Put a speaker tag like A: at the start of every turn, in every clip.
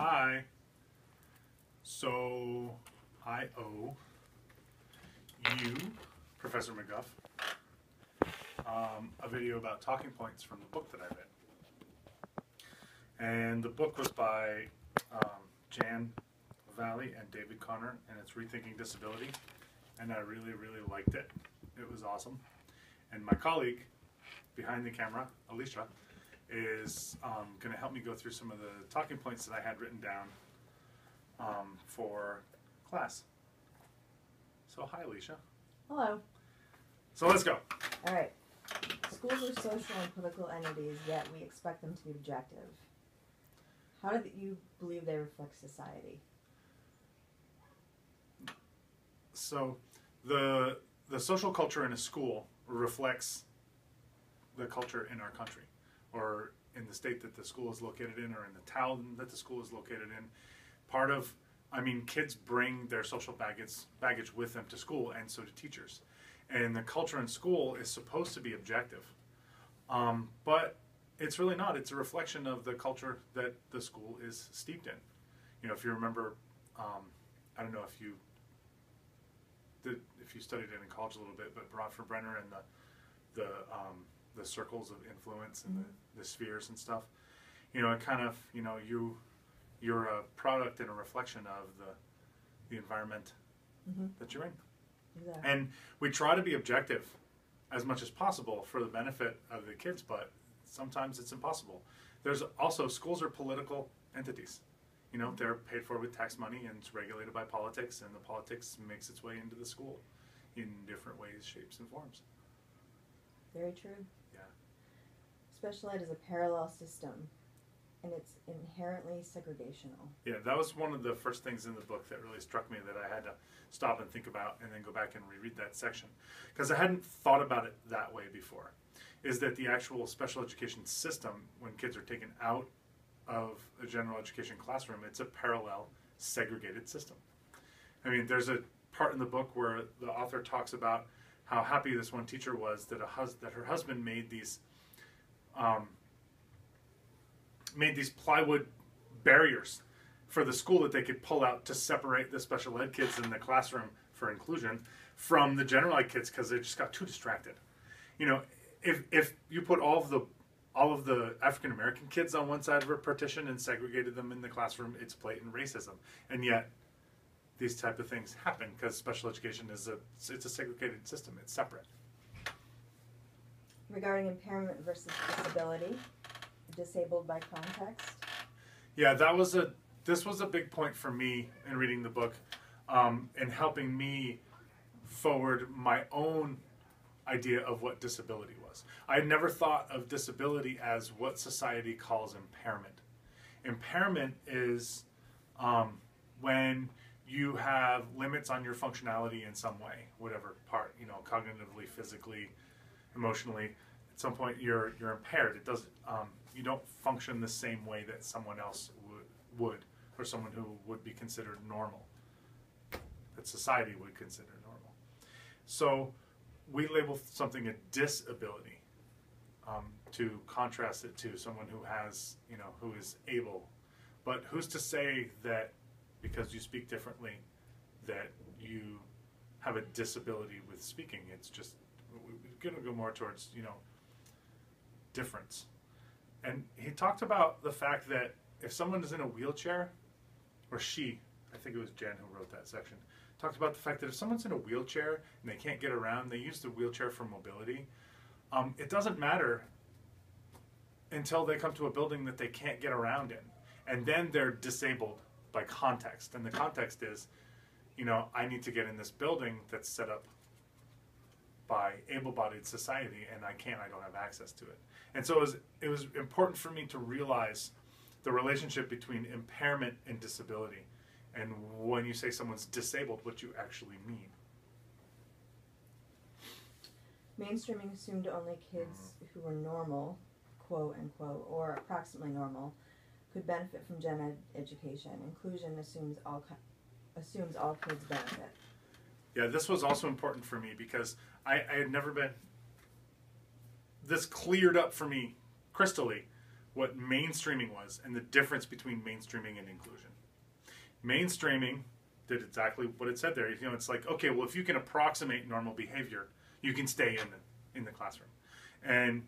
A: Hi. So I owe you, Professor McGuff, a video about talking points from the book that I read. And the book was by Jan Valle and David Connor, and it's Rethinking Disability. And I really, really liked it. It was awesome. And my colleague behind the camera, Alicia, is going to help me go through some of the talking points that I had written down for class. So hi, Alicia.
B: Hello.
A: So let's go.
B: All right. Schools are social and political entities, yet we expect them to be objective. How do you believe they reflect society?
A: So the social culture in a school reflects the culture in our country, or in the state that the school is located in, or in the town that the school is located in. Kids bring their social baggage with them to school, and so do teachers. And the culture in school is supposed to be objective. But it's really not. It's a reflection of the culture that the school is steeped in. You know, if you remember, I don't know if you studied it in college a little bit, but Bradford Brenner and the circles of influence and the spheres and stuff. You know, it kind of, you know, you're a product and a reflection of the environment that you're in.
B: Exactly.
A: And we try to be objective as much as possible for the benefit of the kids, but sometimes it's impossible. There's also, schools are political entities. You know, they're paid for with tax money and it's regulated by politics, and the politics makes its way into the school in different ways, shapes, and forms.
B: Very true.
A: Yeah.
B: Special ed is a parallel system, and it's inherently segregational.
A: Yeah, that was one of the first things in the book that really struck me, that I had to stop and think about and then go back and reread that section. Because I hadn't thought about it that way before, is that the actual special education system, when kids are taken out of a general education classroom, it's a parallel segregated system. I mean, there's a part in the book where the author talks about how happy this one teacher was that her husband made these plywood barriers for the school that they could pull out to separate the special ed kids in the classroom for inclusion from the general ed kids, because they just got too distracted. You know, if you put all of the African American kids on one side of a partition and segregated them in the classroom, it's blatant racism. And yet these type of things happen because special education is it's a segregated system. It's separate.
B: Regarding impairment versus disability, disabled by context.
A: Yeah, this was a big point for me in reading the book, and helping me forward my own idea of what disability was. I had never thought of disability as what society calls impairment. Impairment is when you have limits on your functionality in some way, whatever part, you know, cognitively, physically, emotionally. At some point, you're impaired. It doesn't. You don't function the same way that someone else would, or someone who would be considered normal, that society would consider normal. So we label something a disability to contrast it to someone who has, you know, who is able. But who's to say that because you speak differently that you have a disability with speaking? It's just, we're going to go more towards, you know, difference. And he talked about the fact that if someone is in a wheelchair, or I think it was Jen who wrote that section, talked about the fact that if someone's in a wheelchair and they can't get around, they use the wheelchair for mobility. It doesn't matter until they come to a building that they can't get around in. And then they're disabled by context. And the context is, you know, I need to get in this building that's set up by able-bodied society, and I don't have access to it. And so it was important for me to realize the relationship between impairment and disability, and when you say someone's disabled, what you actually mean.
B: Mainstreaming assumed only kids who were normal, quote unquote, or approximately normal, could benefit from gen ed education. Inclusion assumes all kids benefit.
A: Yeah, this was also important for me because I had never been. This cleared up for me crystally what mainstreaming was and the difference between mainstreaming and inclusion. Mainstreaming did exactly what it said there. You know, it's like, okay, well, if you can approximate normal behavior, you can stay in the classroom. And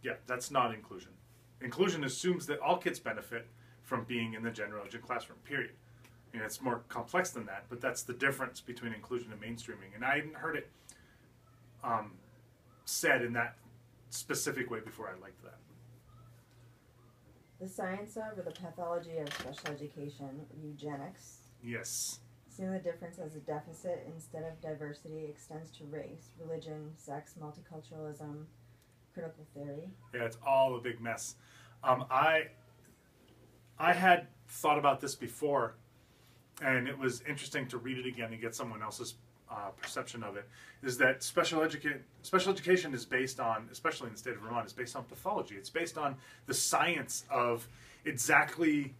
A: yeah, that's not inclusion. Inclusion assumes that all kids benefit from being in the general education classroom, period. And it's more complex than that, but that's the difference between inclusion and mainstreaming. And I hadn't heard it said in that specific way before. I liked that.
B: The science of, or the pathology of special education, eugenics.
A: Yes.
B: Seeing the difference as a deficit instead of diversity extends to race, religion, sex, multiculturalism, critical theory.
A: Yeah, it's all a big mess. I had thought about this before, and it was interesting to read it again and get someone else's perception of it. Is that special education is based on, especially in the state of Vermont, is based on pathology. It's based on the science of exactly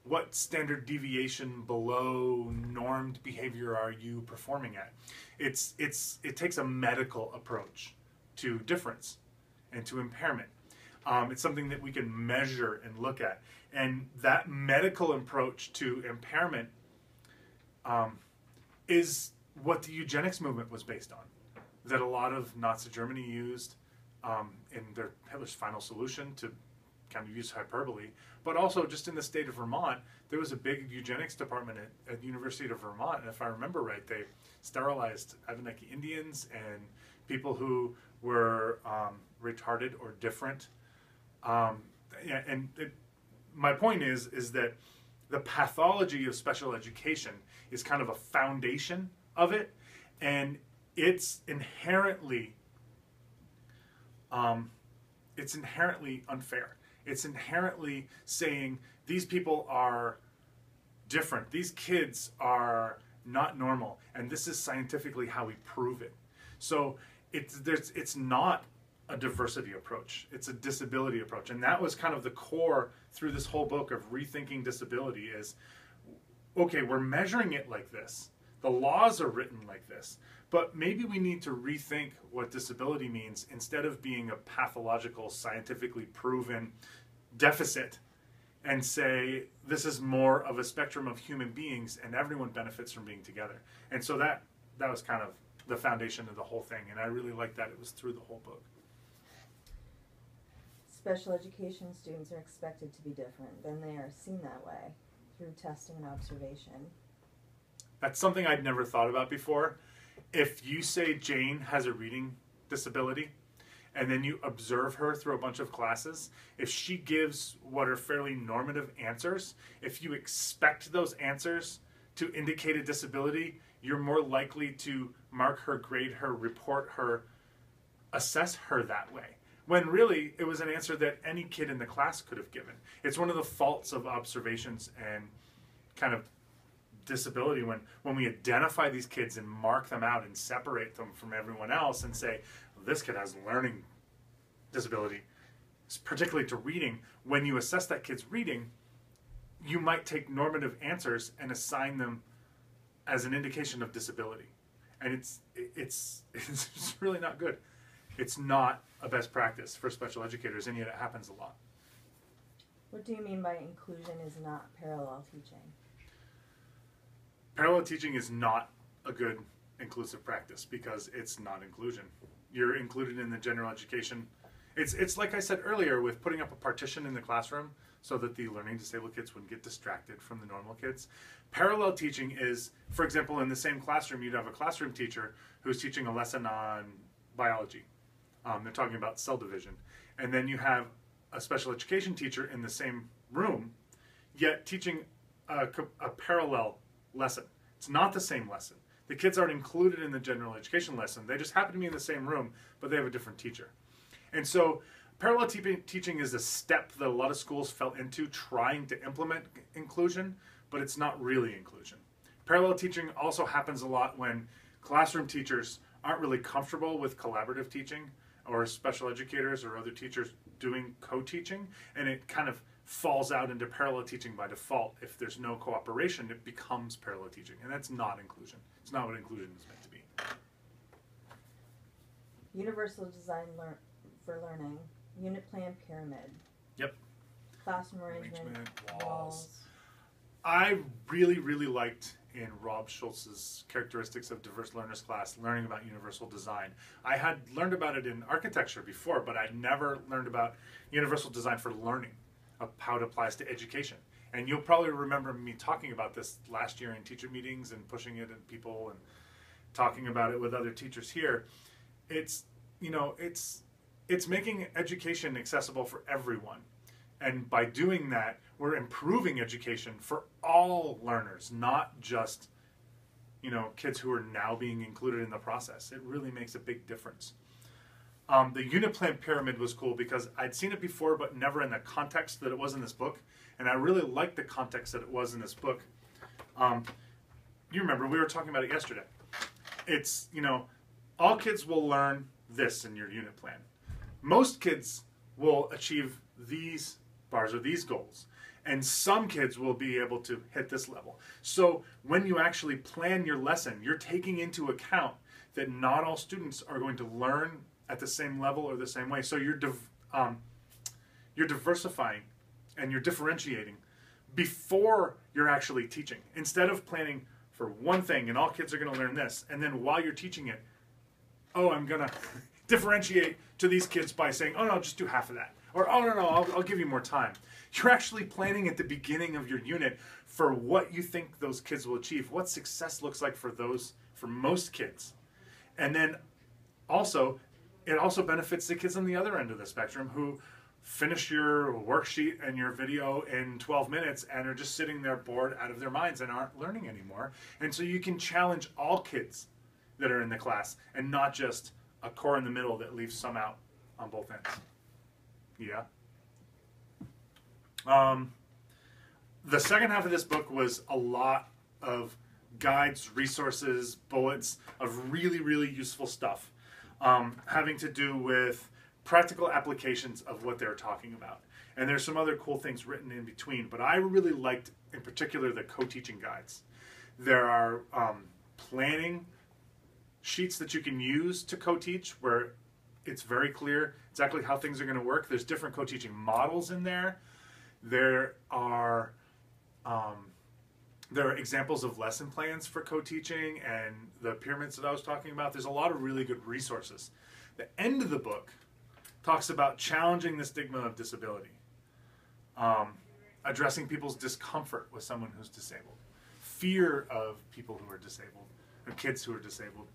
A: what standard deviation below normed behavior are you performing at. It takes a medical approach to difference and to impairment. It's something that we can measure and look at. And that medical approach to impairment is what the eugenics movement was based on, that a lot of Nazi Germany used in their Hitler's final solution to kind of use hyperbole, but also just in the state of Vermont, there was a big eugenics department at the University of Vermont, and if I remember right, they sterilized Abenaki Indians and people who were retarded or different. My point is that the pathology of special education is kind of a foundation of it, and it's inherently unfair. It's inherently saying these people are different. These kids are not normal, and this is scientifically how we prove it. So it's not a diversity approach. It's a disability approach, and that was kind of the core through this whole book of Rethinking Disability is, okay, we're measuring it like this. The laws are written like this, but maybe we need to rethink what disability means instead of being a pathological, scientifically proven deficit, and say this is more of a spectrum of human beings and everyone benefits from being together. And so that was kind of the foundation of the whole thing, and I really liked that it was through the whole book.
B: Special education students are expected to be different, then they are seen that way through testing and observation.
A: That's something I'd never thought about before. If you say Jane has a reading disability, and then you observe her through a bunch of classes, if she gives what are fairly normative answers, if you expect those answers to indicate a disability, you're more likely to mark her, grade her, report her, assess her that way. When really, it was an answer that any kid in the class could have given. It's one of the faults of observations and kind of disability when we identify these kids and mark them out and separate them from everyone else and say, well, this kid has learning disability, particularly to reading. When you assess that kid's reading, you might take normative answers and assign them as an indication of disability. And it's really not good. It's not a best practice for special educators, and yet it happens a lot.
B: What do you mean by inclusion is not parallel teaching?
A: Parallel teaching is not a good inclusive practice because it's not inclusion. You're included in the general education. It's like I said earlier with putting up a partition in the classroom so that the learning disabled kids wouldn't get distracted from the normal kids. Parallel teaching is, for example, in the same classroom, you'd have a classroom teacher who's teaching a lesson on biology. They're talking about cell division. And then you have a special education teacher in the same room, yet teaching a parallel lesson. It's not the same lesson. The kids aren't included in the general education lesson. They just happen to be in the same room, but they have a different teacher. And so parallel teaching is a step that a lot of schools fell into trying to implement inclusion, but it's not really inclusion. Parallel teaching also happens a lot when classroom teachers aren't really comfortable with collaborative teaching, or special educators or other teachers doing co-teaching, and it kind of falls out into parallel teaching by default. If there's no cooperation, it becomes parallel teaching, and that's not inclusion. It's not what inclusion is meant to be.
B: Universal design for learning Unit plan pyramid.
A: Yep.
B: Classroom arrangement, walls.
A: I really, really liked in Rob Schultz's Characteristics of Diverse Learners class, learning about universal design. I had learned about it in architecture before, but I'd never learned about universal design for learning, of how it applies to education. And you'll probably remember me talking about this last year in teacher meetings and pushing it in people and talking about it with other teachers here. It's, you know, it's making education accessible for everyone. And by doing that, we're improving education for all learners, not just, you know, kids who are now being included in the process. It really makes a big difference. The unit plan pyramid was cool because I'd seen it before, but never in the context that it was in this book. And I really liked the context that it was in this book. You remember, we were talking about it yesterday. It's, you know, all kids will learn this in your unit plan. Most kids will achieve these bars or these goals. And some kids will be able to hit this level. So when you actually plan your lesson, you're taking into account that not all students are going to learn at the same level or the same way. So you're diversifying and you're differentiating before you're actually teaching. Instead of planning for one thing and all kids are going to learn this, and then while you're teaching it, oh, I'm going to differentiate to these kids by saying, oh no, just do half of that. Or, oh no, I'll give you more time. You're actually planning at the beginning of your unit for what you think those kids will achieve, what success looks like for most kids. And then also, it also benefits the kids on the other end of the spectrum who finish your worksheet and your video in 12 minutes and are just sitting there bored out of their minds and aren't learning anymore. And so you can challenge all kids that are in the class and not just a core in the middle that leaves some out on both ends. Yeah. The second half of this book was a lot of guides, resources, bullets of really, really useful stuff having to do with practical applications of what they're talking about. And there's some other cool things written in between, but I really liked, in particular, the co-teaching guides. There are planning sheets that you can use to co-teach where it's very clear exactly how things are going to work. There's different co-teaching models in there. There are examples of lesson plans for co-teaching and the pyramids that I was talking about. There's a lot of really good resources. The end of the book talks about challenging the stigma of disability, addressing people's discomfort with someone who's disabled, fear of people who are disabled, or kids who are disabled.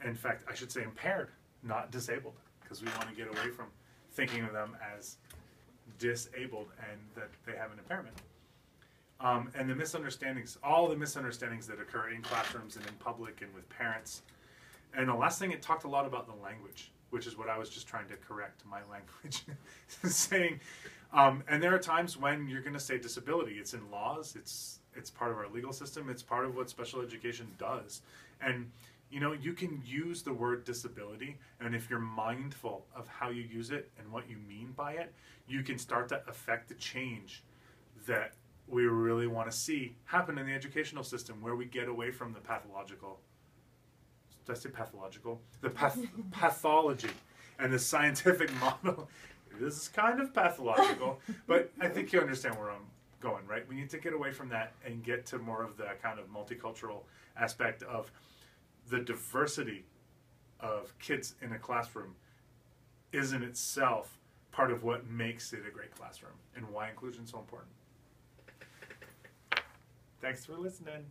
A: In fact, I should say impaired, not disabled, because we want to get away from thinking of them as disabled and that they have an impairment. And the misunderstandings, all the misunderstandings that occur in classrooms and in public and with parents. And the last thing, it talked a lot about the language, which is what I was just trying to correct my language. Saying, and there are times when you're going to say disability. It's in laws, it's part of our legal system, it's part of what special education does. And you know, you can use the word disability, and if you're mindful of how you use it and what you mean by it, you can start to affect the change that we really want to see happen in the educational system, where we get away from the pathological, did I say pathological? The pathology and the scientific model. This is kind of pathological, but I think you understand where I'm going, right? We need to get away from that and get to more of the kind of multicultural aspect of the diversity of kids in a classroom is in itself part of what makes it a great classroom and why inclusion is so important. Thanks for listening.